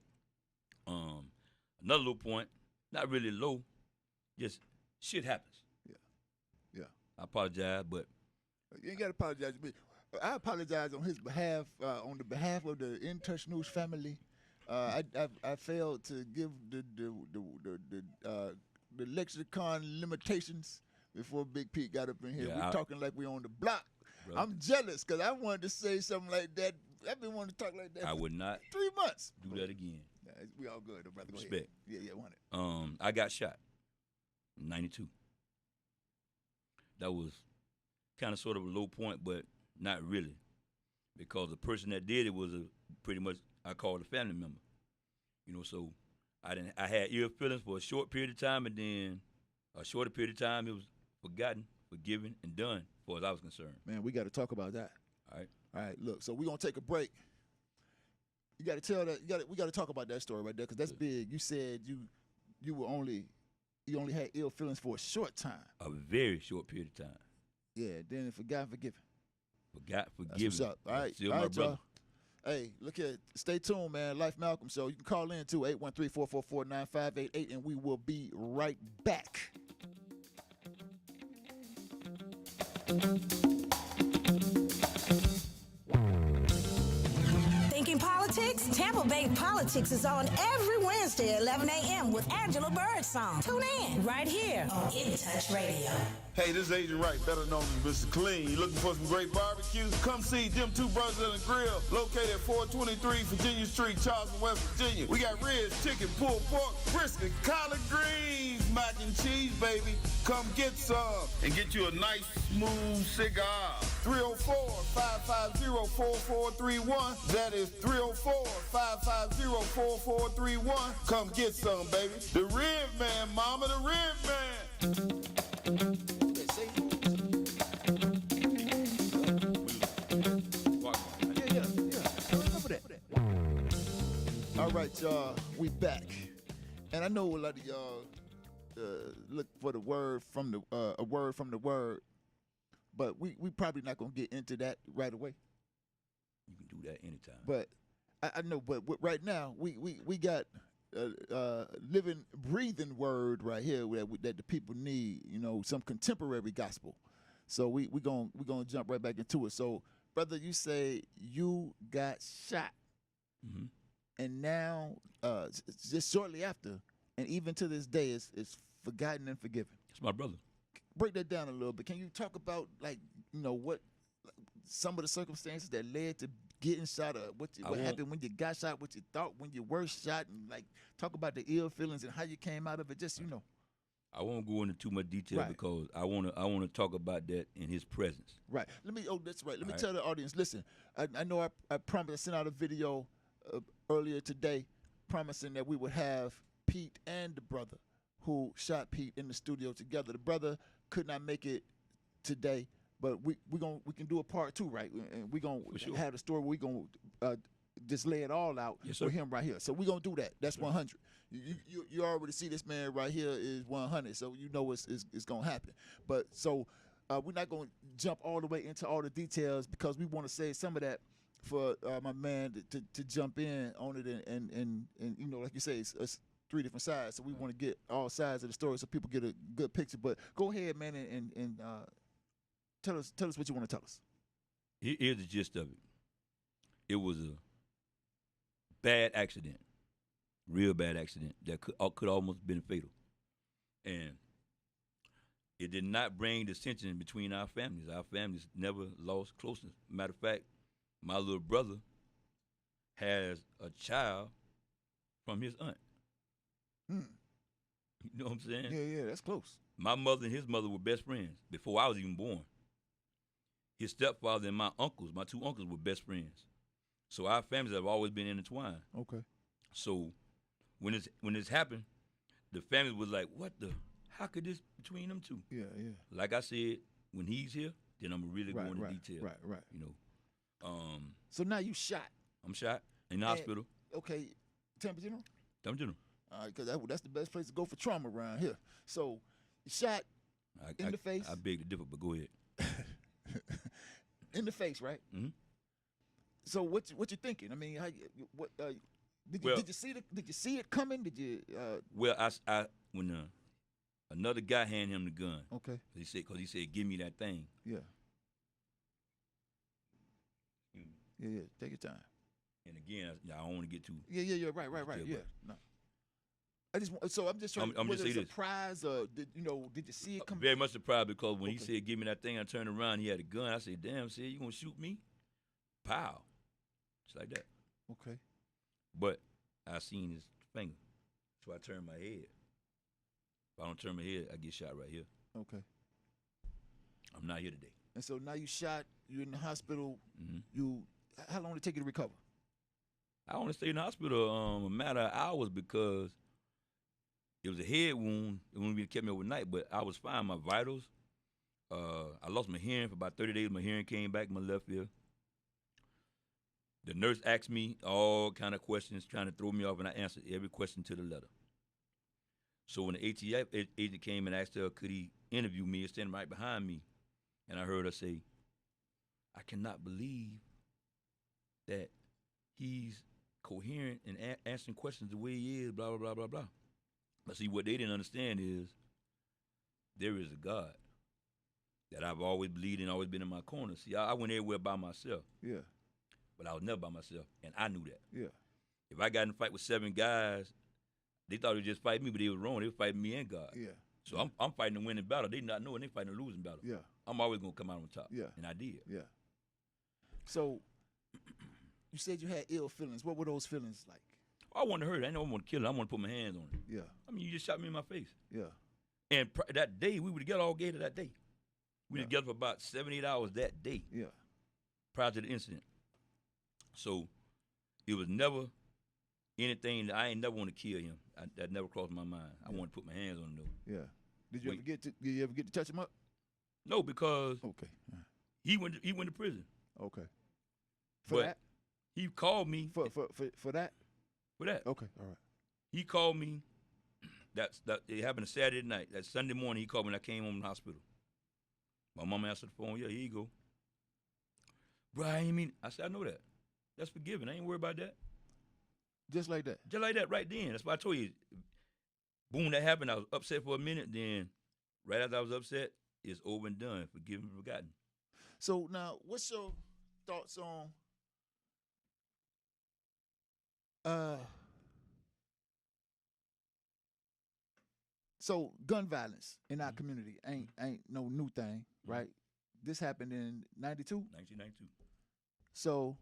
I: another low point, not really low, just shit happens.
A: Yeah.
I: I apologize, but
A: you ain't got to apologize to me. I apologize on his behalf, on the behalf of the In Touch News family. I failed to give the lexicon limitations before Big Pete got up in here. We're talking like we on the block. Bro. I'm jealous because I wanted to say something like that. I've been wanting to talk like that.
I: I would not
A: 3 months.
I: Do that again.
A: We all good, brother.
I: Respect.
A: Yeah, want it.
I: I got shot in 92. That was kind of sort of a low point, but not really, because the person that did it was pretty much I called a family member. You know, so I had ill feelings for a short period of time, and then a shorter period of time it was forgotten, forgiven, and done, as far as I was concerned.
A: Man, we got to talk about that.
I: All
A: right. Look, so we're gonna take a break. You got to tell that. We got to talk about that story right there because that's big. You said you only had ill feelings for a short time.
I: A very short period of time.
A: Yeah. Then it forgot, forgiven.
I: Forgot, forgiven.
A: That's what's up. All right.
I: Still my brother.
A: Hey, look here. Stay tuned, man. Life Malcolm Show. You can call in too, 813-444-9588, and we will be right back.
P: Thinking Politics? Tampa Bay Politics is on every Wednesday at 11 a.m. with Angela Birdsong. Tune in right here on In Touch Radio.
Q: Hey, this is Agent Wright, better known as Mr. Clean. You looking for some great barbecue? Come see them two brothers in the grill, located at 423 Virginia Street, Charleston, West Virginia. We got ribs, chicken, pulled pork, brisket, collard greens, mac and cheese, baby. Come get some and get you a nice, smooth cigar. 304-550-4431. That is 304-550-4431. Come get some, baby. The Rib Man, mama, the Rib Man.
A: y'all, we back. And I know a lot of y'all look for the word from the a word from the word, but we probably not gonna get into that right away.
I: You can do that anytime.
A: But I know, but right now we got living, breathing word right here that the people need. You know, some contemporary gospel. So we gonna jump right back into it. So, brother, you say you got shot, and now just shortly after, and even to this day, it's forgotten and forgiven.
I: It's my brother.
A: Break that down a little bit. Can you talk about, like, you know, what some of the circumstances that led to getting shot, or what happened when you got shot, what you thought when you were shot, and like talk about the ill feelings and how you came out of it. Just, you know.
I: I won't go into too much detail because I wanna talk about that in his presence.
A: Right. That's right. Let me tell the audience. Listen, I know I promised. I sent out a video earlier today, promising that we would have Pete and the brother who shot Pete in the studio together. The brother could not make it today, but we can do a part 2, right? And we gonna have the story where we gonna just lay it all out with him right here. So we gonna do that. That's 100. You already see this man right here is 100, so you know it's gonna happen. But so we're not gonna jump all the way into all the details because we want to save some of that for my man to jump in on it and you know, like you say, it's 3 different sides, so we want to get all sides of the story so people get a good picture. But go ahead, man, and tell us what you want to tell us.
I: Here's the gist of it. It was a bad accident, real bad accident that could almost been fatal, and it did not bring dissension between our families. Our families never lost closeness. Matter of fact, my little brother has a child from his aunt. You know what I'm saying?
A: Yeah, that's close.
I: My mother and his mother were best friends before I was even born. His stepfather and my 2 uncles were best friends. So our families have always been intertwined.
A: Okay.
I: So when this happened, the family was like, how could this between them two?
A: Yeah.
I: Like I said, when he's here, then I'm really going into detail.
A: Right.
I: You know.
A: So now you shot.
I: I'm shot in the hospital.
A: Okay. Tampa General?
I: Tampa General.
A: All right, because that's the best place to go for trauma around here. So, shot in the face.
I: I beg to differ, but go ahead.
A: In the face, right?
I: Mm-hmm.
A: So what you thinking? I mean, did you see it coming? Did you?
I: Well, I when another guy handed him the gun.
A: Okay.
I: He said, give me that thing.
A: Yeah. Yeah. Take your time.
I: And again, I don't want to get too.
A: Yeah. Right. Yeah. No. I'm just trying.
I: I'm just say this.
A: Surprise, or did you see it come?
I: Very much surprised because when he said, "Give me that thing," I turned around. He had a gun. I said, "Damn, said you gonna shoot me?" Pow, just like that.
A: Okay.
I: But I seen his finger, so I turned my head. If I don't turn my head, I get shot right here.
A: Okay.
I: I'm not here today.
A: And so now you shot. You're in the hospital.
I: Mm-hmm.
A: How long did it take you to recover?
I: I only stayed in the hospital a matter of hours because it was a head wound. It wouldn't be kept me overnight, but I was fine. My vitals. I lost my hearing for about 30 days. My hearing came back in my left ear. The nurse asked me all kind of questions, trying to throw me off, and I answered every question to the letter. So when the ATF agent came and asked her, could he interview me, standing right behind me, and I heard her say, I cannot believe that he's coherent and answering questions the way he is, blah, blah, blah, blah, blah. But see, what they didn't understand is there is a God that I've always believed and always been in my corner. See, I went everywhere by myself.
A: Yeah.
I: But I was never by myself, and I knew that.
A: Yeah.
I: If I got in a fight with 7 guys, they thought they would just fight me, but they were wrong. They were fighting me and God.
A: Yeah.
I: So I'm fighting a winning battle. They not knowing they fighting a losing battle.
A: Yeah.
I: I'm always going to come out on top.
A: Yeah.
I: And I did.
A: Yeah. So you said you had ill feelings. What were those feelings like?
I: I want to hurt it. I know I want to kill it. I want to put my hands on it.
A: Yeah.
I: I mean, you just shot me in my face.
A: Yeah.
I: And that day, we were together all day that day. We were together for about 7, 8 hours that day.
A: Yeah.
I: Prior to the incident. So it was never anything that I ain't never want to kill him. That never crossed my mind. I want to put my hands on him though.
A: Yeah. Did you ever get to touch him up?
I: No, because he went to prison.
A: Okay.
I: For that? He called me
A: for that.
I: for that.
A: Okay, all right.
I: He called me. That it happened a Saturday night. That Sunday morning, he called me when I came home from the hospital. My mama answered the phone. Yeah, here you go. Bro, I ain't mean. I said, I know that. That's forgiven. I ain't worried about that.
A: Just like that.
I: Just like that, right then. That's why I told you. Boom, that happened. I was upset for a minute. Then, right after I was upset, it's over and done. Forgiven, forgotten.
A: So now, what's your thoughts on so gun violence in our community ain't no new thing, right? This happened in 92?
I: 1992.
A: So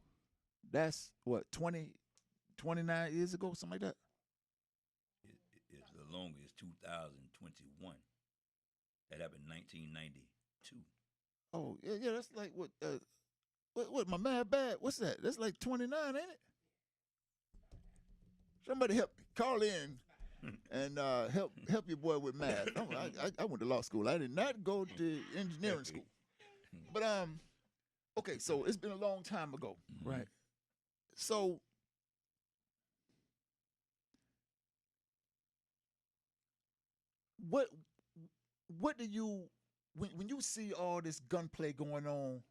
A: that's what, 29 years ago, something like that?
I: It's the longest. It's 2021. That happened in 1992.
A: Oh, yeah, that's like what my man bad? What's that? That's like 29, ain't it? Somebody help me. Call in and help your boy with math. I went to law school. I did not go to engineering school. But okay, so it's been a long time ago, right? So what do you when you see all this gunplay going on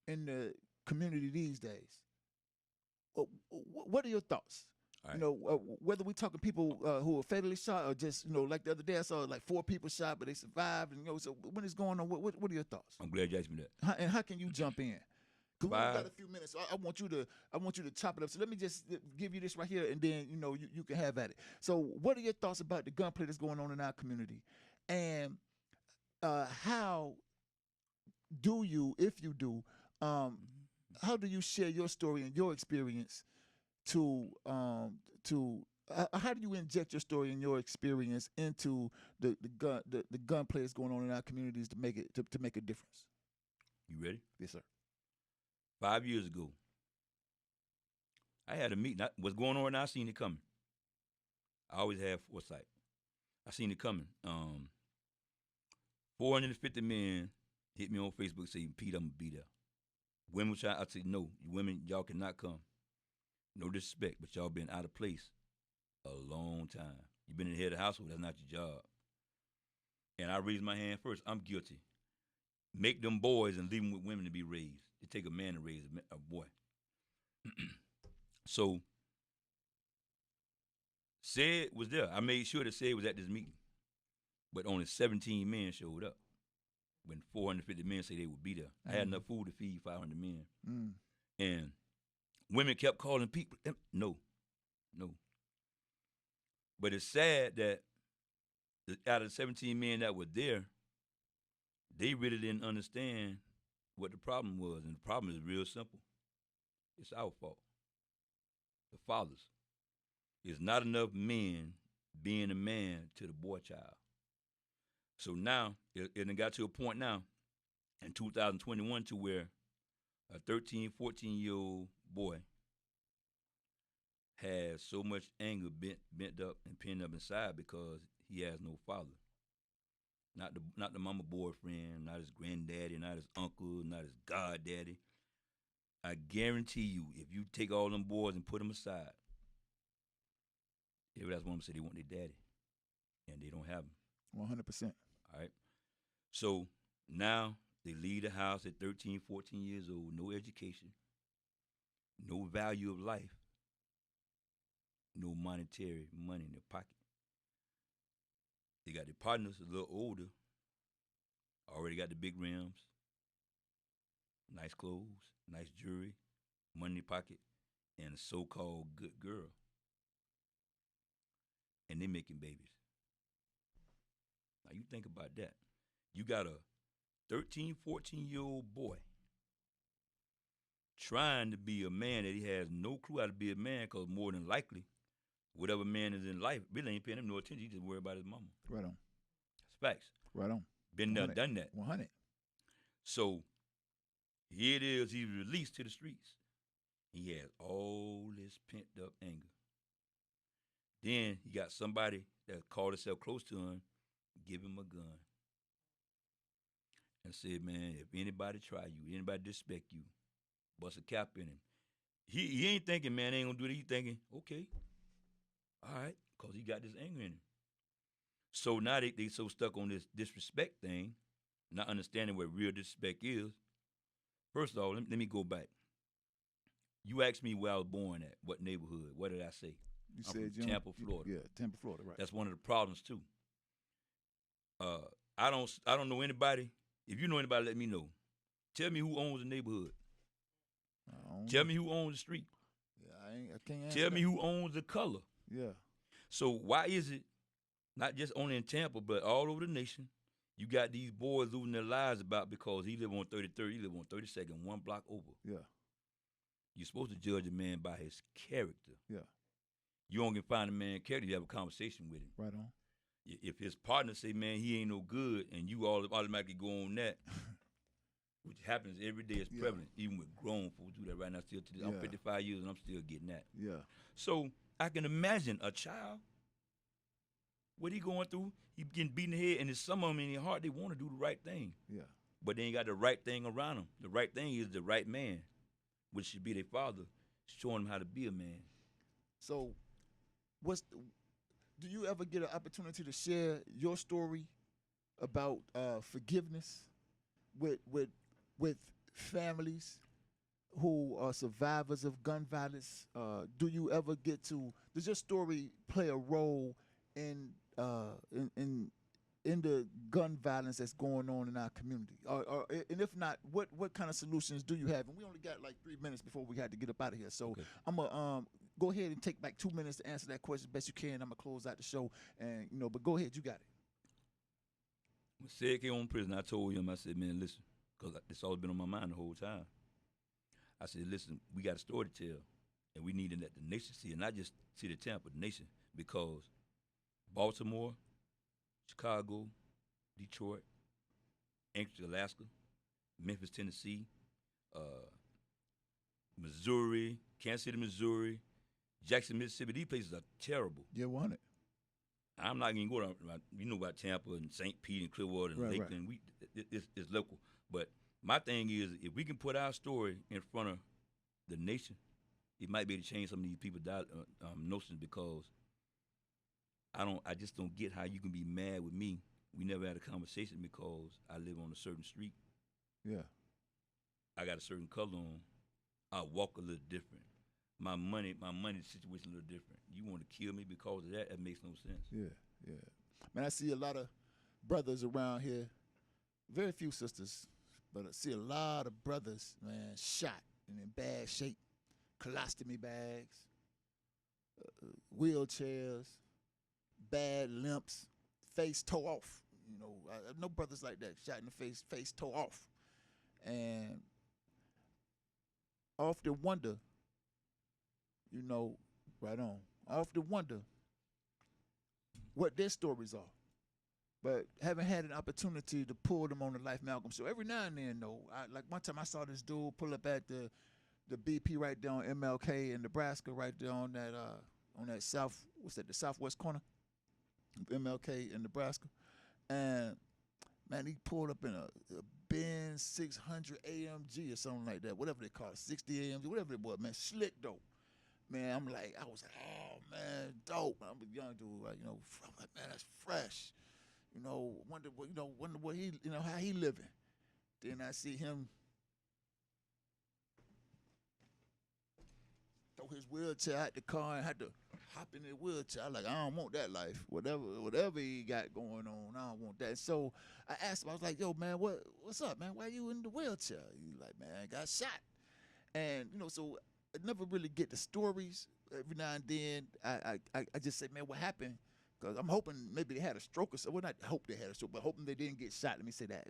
A: in the community these days? What are your thoughts? Right. You know, whether we talking people who were fatally shot or just, you know, like the other day I saw like 4 people shot but they survived, and you know, so when it's going on, what are your thoughts?
I: I'm glad you asked me that.
A: And how can you jump in? Cause we got a few minutes. So I want you to chop it up. So let me just give you this right here, and then you know you can have at it. So what are your thoughts about the gunplay that's going on in our community, and how do you, if you do, how do you share your story and your experience to how do you inject your story and your experience into the gunplay that's going on in our communities to make it to make a difference?
I: You ready?
A: Yes, sir.
I: 5 years ago, I had a meeting. What's going on right now, I seen it coming. I always have foresight. I seen it coming. 450 men hit me on Facebook saying, Pete, I'm going to be there. Women try. I said, no, you women, y'all cannot come. No disrespect, but y'all been out of place a long time. You've been in the head of the household. That's not your job. And I raised my hand first. I'm guilty. Make them boys and leave them with women to be raised. It take a man to raise a boy. So, Said was there. I made sure that Said was at this meeting. But only 17 men showed up when 450 men say they would be there. I had enough food to feed 500 men. And women kept calling people. No. But it's sad that out of the 17 men that were there, they really didn't understand what the problem was. And the problem is real simple. It's our fault. The fathers. It's not enough men being a man to the boy child. So now, it got to a point now in 2021 to where a 13, 14-year-old boy has so much anger bent up and pinned up inside because he has no father. Not the mama boyfriend, not his granddaddy, not his uncle, not his goddaddy. I guarantee you, if you take all them boys and put them aside, every last one of them say they want their daddy, and they don't have them.
A: 100%.
I: All right? So now they leave the house at 13, 14 years old, no education, no value of life, no monetary money in their pocket. They got their partners a little older, already got the big rims, nice clothes, nice jewelry, money in their pocket, and a so-called good girl. And they making babies. Now you think about that. You got a 13, 14-year-old boy trying to be a man that he has no clue how to be a man, because more than likely, whatever man is in life really ain't paying him no attention. He just worried about his mama.
A: Right on.
I: It's facts.
A: Right on.
I: Been there, done that.
A: 100.
I: So here it is. He's released to the streets. He has all this pent up anger. Then he got somebody that called himself close to him, give him a gun, and said, man, if anybody try you, anybody disrespect you, bust a cap in him. He ain't thinking, man, they ain't gonna do that. He thinking, okay, All right, because he got this anger in him. So now they so stuck on this disrespect thing, not understanding what real disrespect is. First of all, let me go back. You asked me where I was born at, what neighborhood. What did I say?
A: You
I: I'm
A: said
I: from Tampa, Florida.
A: Yeah, Tampa, Florida, right.
I: That's one of the problems too. I don't know anybody. If you know anybody, let me know. Tell me who owns the neighborhood. Tell me who owns the street.
A: Yeah, I can't answer
I: Tell me
A: that.
I: who owns the color.
A: Yeah.
I: So why is it, not just only in Tampa, but all over the nation, you got these boys losing their lives about because he live on 33rd, he live on 32nd, one block over.
A: Yeah.
I: You're supposed to judge a man by his character.
A: Yeah.
I: You only can find a man character, you have a conversation with him.
A: Right on.
I: If his partner say, man, he ain't no good, and you all automatically go on that, which happens every day, it's prevalent. Even with grown folks do that right now. Still, I'm 55 years and I'm still getting that.
A: Yeah.
I: So I can imagine a child, what he going through, he getting beaten in the head, and there's some of them in their heart, they want to do the right thing.
A: Yeah.
I: But they ain't got the right thing around them. The right thing is the right man, which should be their father, showing them how to be a man.
A: So do you ever get an opportunity to share your story about forgiveness with families who are survivors of gun violence? Do you ever get to? Does your story play a role in the gun violence that's going on in our community? And if not, what kind of solutions do you have? And we only got like 3 minutes before we had to get up out of here. So I'm gonna go ahead and take like 2 minutes to answer that question best you can. I'm gonna close out the show, and but go ahead, you got it.
I: When Sid came on prison, I told him, I said, man, listen, because it's always been on my mind the whole time. I said, listen, we got a story to tell, and we need to let the nation see it, not just City of Tampa, the nation, because Baltimore, Chicago, Detroit, Anchorage, Alaska, Memphis, Tennessee, Missouri, Kansas City, Missouri, Jackson, Mississippi, these places are terrible.
A: You want it.
I: I'm not going to go down, you know about Tampa and St. Pete and Clearwater and Lakeland. Right. It's local. But my thing is, if we can put our story in front of the nation, it might be able to change some of these people's notions, because I just don't get how you can be mad with me. We never had a conversation because I live on a certain street.
A: Yeah.
I: I got a certain color on. I walk a little different. My money situation a little different. You want to kill me because of that? That makes no sense.
A: Yeah. Man, I see a lot of brothers around here. Very few sisters, but I see a lot of brothers, man, shot and in bad shape. Colostomy bags, wheelchairs, bad limps, face tore off. I know brothers like that, shot in the face tore off. And I often wonder, right on, I often wonder what their stories are. But haven't had an opportunity to pull them on the Life Malcolm show. Every now and then, though, like one time I saw this dude pull up at the BP right there on MLK in Nebraska, right there on that the southwest corner of MLK in Nebraska. And man, he pulled up in a Benz 600 AMG or something like that, whatever they call it, 60 AMG, whatever it was, man, slick dope. Man, I was like, oh man, dope. I'm a young dude, right? I'm like, man, that's fresh. Wonder what he, how he living. Then I see him throw his wheelchair out the car and had to hop in the wheelchair. I was like, I don't want that life. Whatever he got going on, I don't want that. So I asked him, I was like, yo, man, what's up, man? Why you in the wheelchair? He's like, man, I got shot. And, so I never really get the stories. Every now and then, I just say, man, what happened? Because I'm hoping maybe they had a stroke or something. Well, not hope they had a stroke, but hoping they didn't get shot. Let me say that.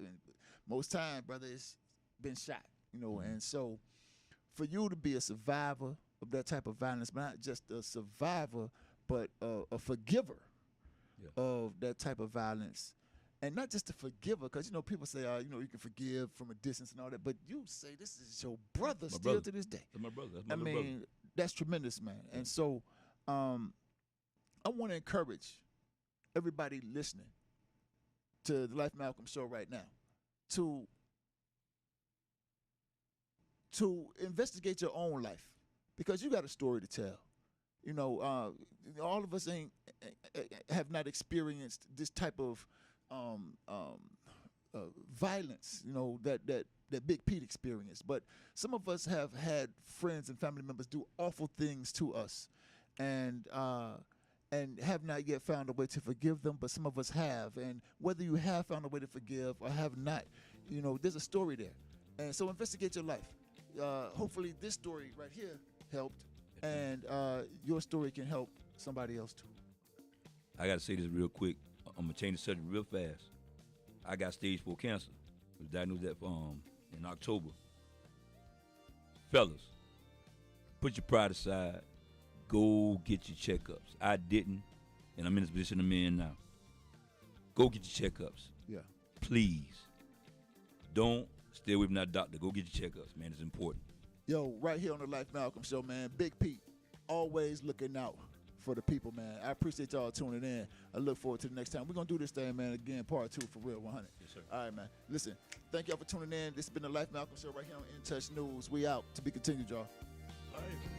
A: Most time, brother, it's been shot, And so for you to be a survivor of that type of violence, but not just a survivor, but a forgiver of that type of violence. And not just a forgiver, because, people say, you can forgive from a distance and all that, but you say this is your brother to this day.
I: That's my brother. That's my brother.
A: That's tremendous, man. Yeah. And so I want to encourage everybody listening to the Life Malcolm show right now to investigate your own life, because you got a story to tell. all of us have not experienced this type of violence, that Big Pete experienced. But some of us have had friends and family members do awful things to us, and have not yet found a way to forgive them. But some of us have, and whether you have found a way to forgive or have not, there's a story there. And so investigate your life. Hopefully this story right here helped, and your story can help somebody else too.
I: I got to say this real quick. I'm going to change the subject real fast. I got stage 4 cancer. I was diagnosed that in October. Fellas, put your pride aside. Go get your checkups. I didn't, and I'm in this position I'm in now. Go get your checkups.
A: Yeah.
I: Please. Don't stay away from that doctor. Go get your checkups, man. It's important.
A: Yo, right here on the Life Malcolm Show, man. Big Pete, always looking out for the people, man. I appreciate y'all tuning in. I look forward to the next time. We're going to do this thing, man, again, part 2 for real, 100.
I: Yes, sir.
A: All right, man. Listen, thank y'all for tuning in. This has been the Life Malcolm Show right here on In Touch News. We out. To be continued, y'all.
I: All right.